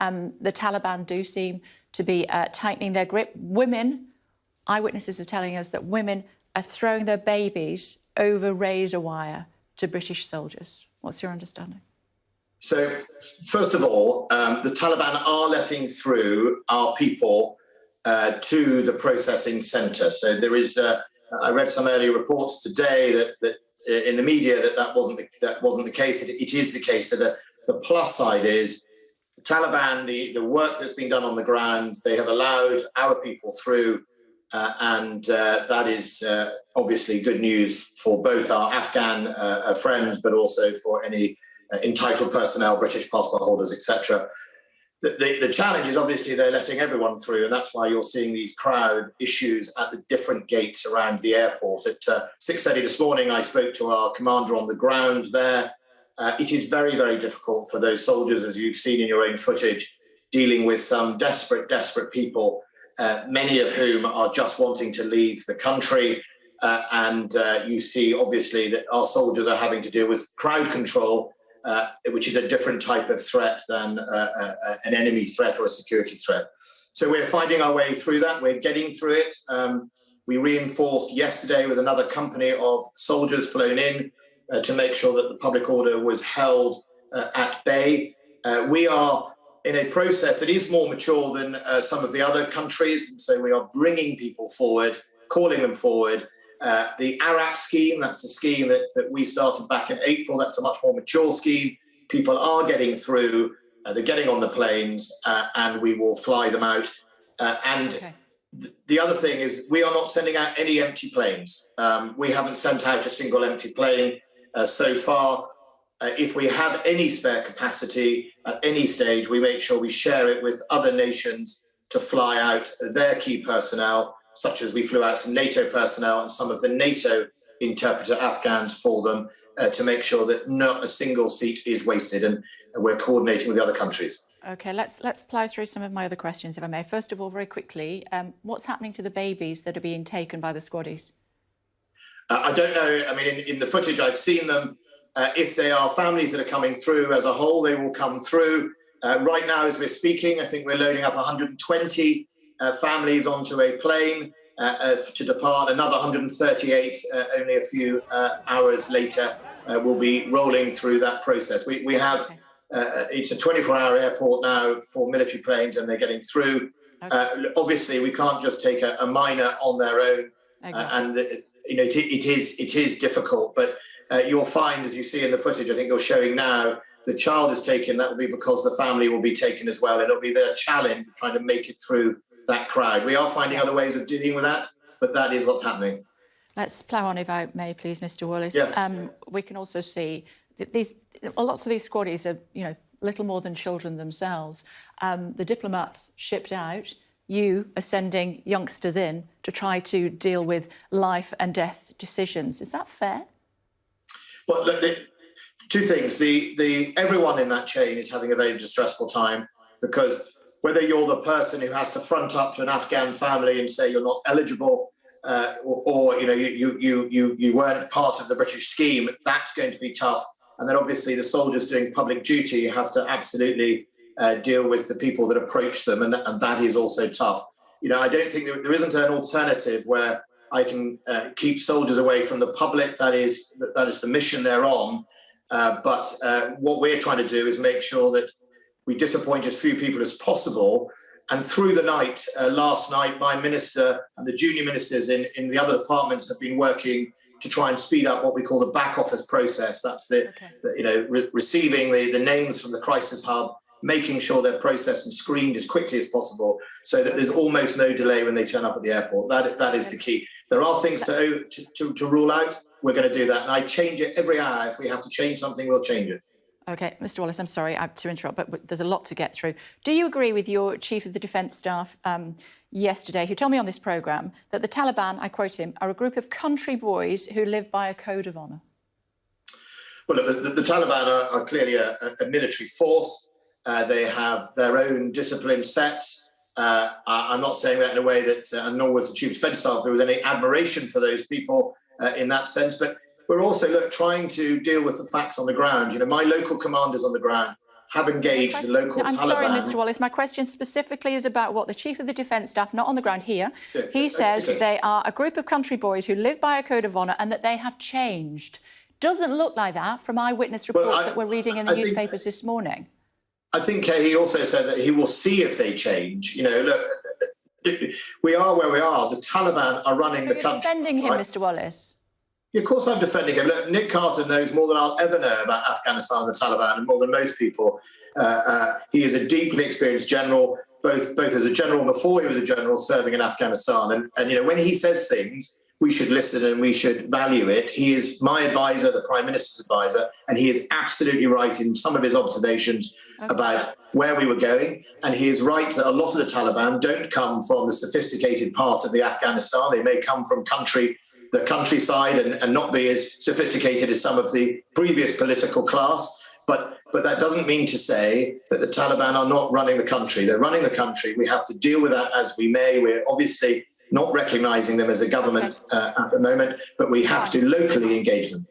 The Taliban do seem to be tightening their grip. Women, eyewitnesses are telling us that women are throwing their babies over razor wire to British soldiers. What's your understanding? So, first of all, the Taliban are letting through our people to the processing centre. So there is, I read some earlier reports today that in the media that wasn't the case. It is the case. So the plus side is the Taliban, the work that's been done on the ground, they have allowed our people through, and that is obviously good news for both our Afghan friends, but also for any entitled personnel, British passport holders, etc. The challenge is obviously they're letting everyone through, and that's why you're seeing these crowd issues at the different gates around the airport. At 6:30 this morning, I spoke to our commander on the ground there. It is very, very difficult for those soldiers, as you've seen in your own footage, dealing with some desperate people, many of whom are just wanting to leave the country. And you see, obviously, that our soldiers are having to deal with crowd control, which is a different type of threat than an enemy threat or a security threat. So we're finding our way through that. We're getting through it. We reinforced yesterday with another company of soldiers flown in to make sure that the public order was held at bay. We are in a process that is more mature than some of the other countries. And so we are bringing people forward, calling them forward. The ARAP scheme, that's a scheme that we started back in April. That's a much more mature scheme. People are getting through, they're getting on the planes, and we will fly them out. The other thing is we are not sending out any empty planes. We haven't sent out a single empty plane so far. If we have any spare capacity at any stage, we make sure we share it with other nations to fly out their key personnel, such as we flew out some NATO personnel and some of the NATO interpreter Afghans for them to make sure that not a single seat is wasted, and we're coordinating with the other countries. OK, let's plough through some of my other questions, if I may. First of all, very quickly, what's happening to the babies that are being taken by the squaddies? I don't know. I mean, in the footage, I've seen them. If they are families that are coming through as a whole, they will come through. Right now, as we're speaking, I think we're loading up 120 families onto a plane to depart. Another 138 only a few hours later will be rolling through that process. We have, it's a 24-hour airport now for military planes, and they're getting through. Obviously, we can't just take a minor on their own. And it is difficult, but you'll find, as you see in the footage, I think you're showing now, the child is taken. That will be because the family will be taken as well, and it'll be their challenge trying to make it through that crowd. We are finding other ways of dealing with that, but that is what's happening. Let's plough on, if I may, please, Mr. Wallace. Yes. We can also see that lots of these squaddies are, little more than children themselves. The diplomats shipped out. You are sending youngsters in to try to deal with life and death decisions. Is that fair? Well, look, two things. Everyone in that chain is having a very distressful time, because whether you're the person who has to front up to an Afghan family and say you're not eligible, or you weren't part of the British scheme, that's going to be tough. And then obviously the soldiers doing public duty have to absolutely deal with the people that approach them, and that is also tough. I don't think there isn't an alternative where I can keep soldiers away from the public. That is the mission they're on. But what we're trying to do is make sure that we disappoint as few people as possible. And through the night, last night, my minister and the junior ministers in the other departments have been working to try and speed up what we call the back office process. That's receiving the names from the crisis hub, making sure they're processed and screened as quickly as possible, so that there's almost no delay when they turn up at the airport. That is the key. There are things to rule out. We're going to do that. And I change it every hour. If we have to change something, we'll change it. OK, Mr. Wallace, I'm sorry to interrupt, but there's a lot to get through. Do you agree with your Chief of the Defence Staff yesterday, who told me on this programme that the Taliban, I quote him, are a group of country boys who live by a code of honour? Well, the Taliban are clearly a military force. They have their own discipline sets. I'm not saying that in a way that, and nor was the Chief of Defence Staff, there was any admiration for those people in that sense. But we're also trying to deal with the facts on the ground. My local commanders on the ground have engaged the local I'm Taliban. sorry, Mr. Wallace. My question specifically is about what the Chief of the Defence Staff, not on the ground here, he says they are a group of country boys who live by a code of honour and that they have changed. Doesn't look like that from eyewitness reports that we're reading in the newspapers this morning. I think he also said that he will see if they change. You know, look, we are where we are. The Taliban are running the country. You're defending him, right? Mr. Wallace. Yeah, of course I'm defending him. Look, Nick Carter knows more than I'll ever know about Afghanistan and the Taliban, and more than most people. He is a deeply experienced general, both as a general before he was a general serving in Afghanistan. And you know, when he says things, we should listen and we should value it. He is my advisor, the Prime Minister's advisor, and he is absolutely right in some of his observations about where we were going. And he is right that a lot of the Taliban don't come from the sophisticated part of the Afghanistan. They may come from the countryside and not be as sophisticated as some of the previous political class. But that doesn't mean to say that the Taliban are not running the country. They're running the country. We have to deal with that as we may. We're obviously not recognising them as a government at the moment, but we have to locally engage them.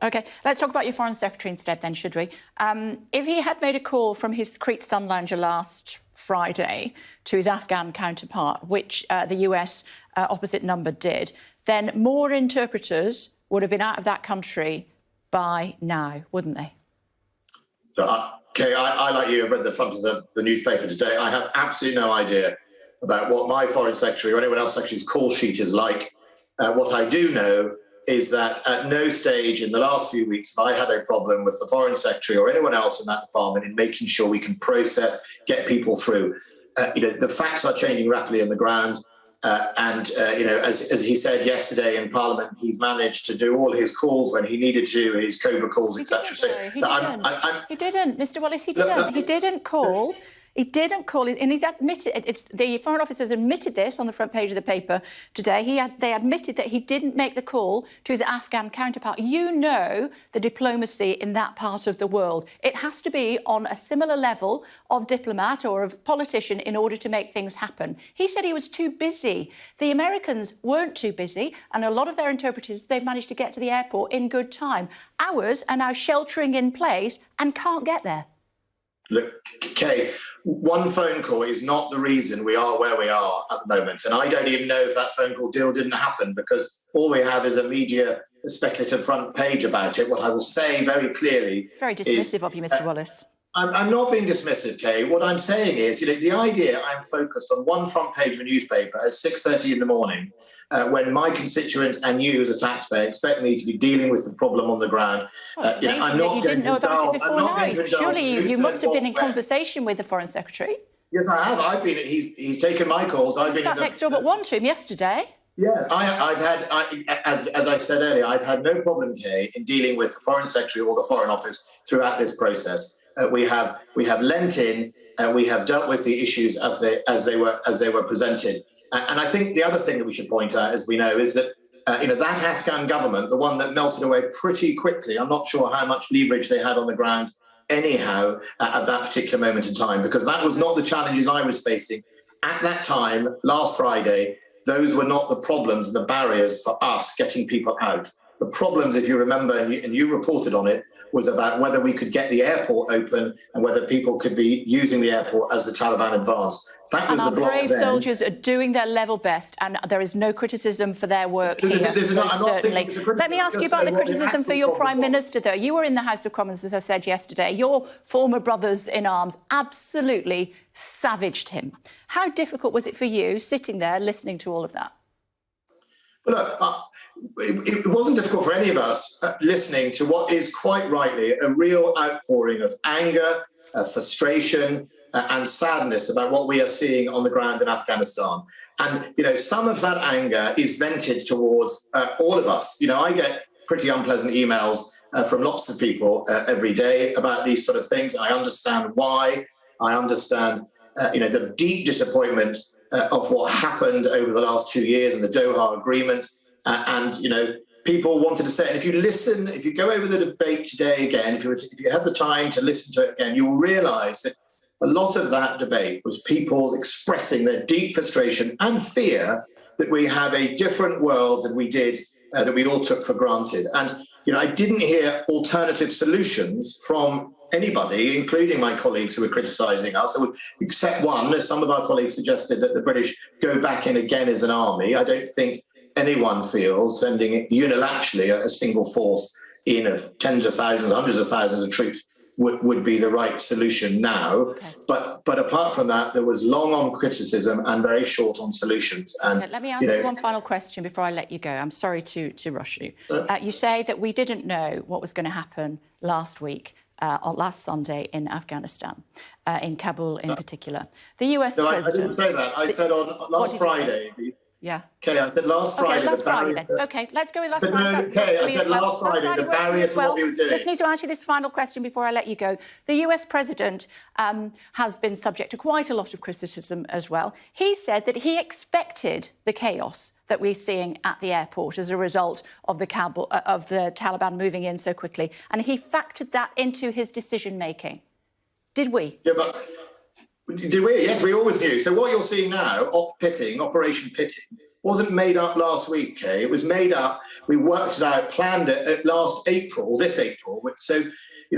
OK, let's talk about your Foreign Secretary instead then, should we? If he had made a call from his Crete Sun Lounger last Friday to his Afghan counterpart, which the US opposite number did, then more interpreters would have been out of that country by now, wouldn't they? Okay, I like you, have read the front of the newspaper today. I have absolutely no idea about what my Foreign Secretary or anyone else's secretary's call sheet is like. What I do know is that at no stage in the last few weeks have I had a problem with the Foreign Secretary or anyone else in that department in making sure we can process, get people through. The facts are changing rapidly on the ground. As he said yesterday in Parliament, he's managed to do all his calls when he needed to, his COBRA calls, etc. He didn't, Mr. Wallace. He didn't. He didn't call. He didn't call, and he's admitted. It's the Foreign Office has admitted this on the front page of the paper today. They admitted that he didn't make the call to his Afghan counterpart. You know the diplomacy in that part of the world. It has to be on a similar level of diplomat or of politician in order to make things happen. He said he was too busy. The Americans weren't too busy, and a lot of their interpreters, they've managed to get to the airport in good time. Ours are now sheltering in place and can't get there. Look, Kay, one phone call is not the reason we are where we are at the moment. And I don't even know if that phone call deal didn't happen, because all we have is a media speculative front page about it. What I will say very clearly It's very dismissive of you, Mr. Wallace. I'm not being dismissive, Kay. What I'm saying is, the idea I'm focused on one front page of a newspaper at 6:30 in the morning, when my constituents and you as a taxpayer expect me to be dealing with the problem on the ground. I'm not. You didn't know about it before now. Surely you must have been in conversation with the Foreign Secretary. Yes, I have. I've been. He's taken my calls. I've been sat next door but one to him yesterday. Yeah, I've had, as I said earlier, I've had no problem, Kay, in dealing with the Foreign Secretary or the Foreign Office throughout this process. We have lent in. We have dealt with the issues as they were presented. And I think the other thing that we should point out, as we know, is that that Afghan government, the one that melted away pretty quickly, I'm not sure how much leverage they had on the ground anyhow at that particular moment in time, because that was not the challenges I was facing at that time last Friday. Those were not the problems and the barriers for us getting people out. The problems, if you remember, and you reported on it, was about whether we could get the airport open and whether people could be using the airport as the Taliban advanced. That was and the block our brave soldiers are doing their level best, and there is no criticism for their work here, certainly. Let me ask you about the criticism for your Prime Minister, though. You were in the House of Commons, as I said yesterday. Your former brothers in arms absolutely savaged him. How difficult was it for you, sitting there, listening to all of that? Well, look, it wasn't difficult for any of us listening to what is quite rightly a real outpouring of anger, frustration and sadness about what we are seeing on the ground in Afghanistan. And, some of that anger is vented towards all of us. I get pretty unpleasant emails from lots of people every day about these sort of things. I understand why. I understand, the deep disappointment of what happened over the last 2 years and the Doha Agreement. People wanted to say, and if you go over the debate today again, if you had the time to listen to it again, you will realise that a lot of that debate was people expressing their deep frustration and fear that we have a different world than we did, that we all took for granted. And, I didn't hear alternative solutions from anybody, including my colleagues who were criticising us, except one, as some of our colleagues suggested, that the British go back in again as an army. I don't think anyone feels sending unilaterally a single force in of tens of thousands, hundreds of thousands of troops would be the right solution now. Okay. But apart from that, there was long on criticism and very short on solutions. And let me ask you one final question before I let you go. I'm sorry to rush you. You say that we didn't know what was going to happen last week, or last Sunday in Afghanistan, in Kabul in particular. The US president... I didn't say that. I said on last Friday... Yeah. Okay, I said last Friday. Last Friday then. Okay, let's go with last Friday. Okay, I said last Friday, the barrier to what we were doing. Just need to ask you this final question before I let you go. The US president has been subject to quite a lot of criticism as well. He said that he expected the chaos that we're seeing at the airport as a result of the Taliban moving in so quickly, and he factored that into his decision making. Did we? Yeah, but did we? Yes, we always knew. So what you're seeing now, Operation Pitting, wasn't made up last week, Kay. It was made up. We worked it out, planned it at this April. So, we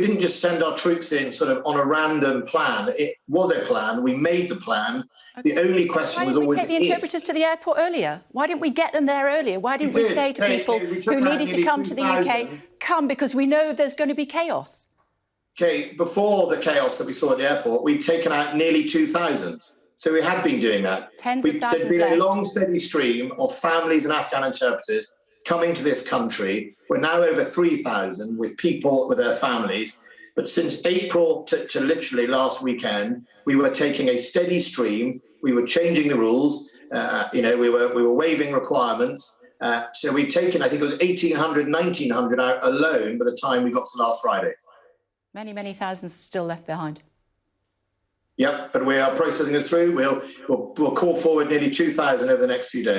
didn't just send our troops in sort of on a random plan. It was a plan. We made the plan. Okay. The only question was always, why didn't we take the interpreters to the airport earlier? Why didn't we get them there earlier? Why didn't we say to people who needed to come to the UK, come because we know there's going to be chaos? Okay, before the chaos that we saw at the airport, we'd taken out nearly 2,000. So we had been doing that. There's been a long, steady stream of families and Afghan interpreters coming to this country. We're now over 3,000 with people with their families. But since April to literally last weekend, we were taking a steady stream. We were changing the rules. We were waiving requirements. So we'd taken, I think it was 1,800, 1,900 out alone by the time we got to last Friday. Many, many thousands still left behind. Yep, but we are processing it through. We'll call forward nearly 2,000 over the next few days.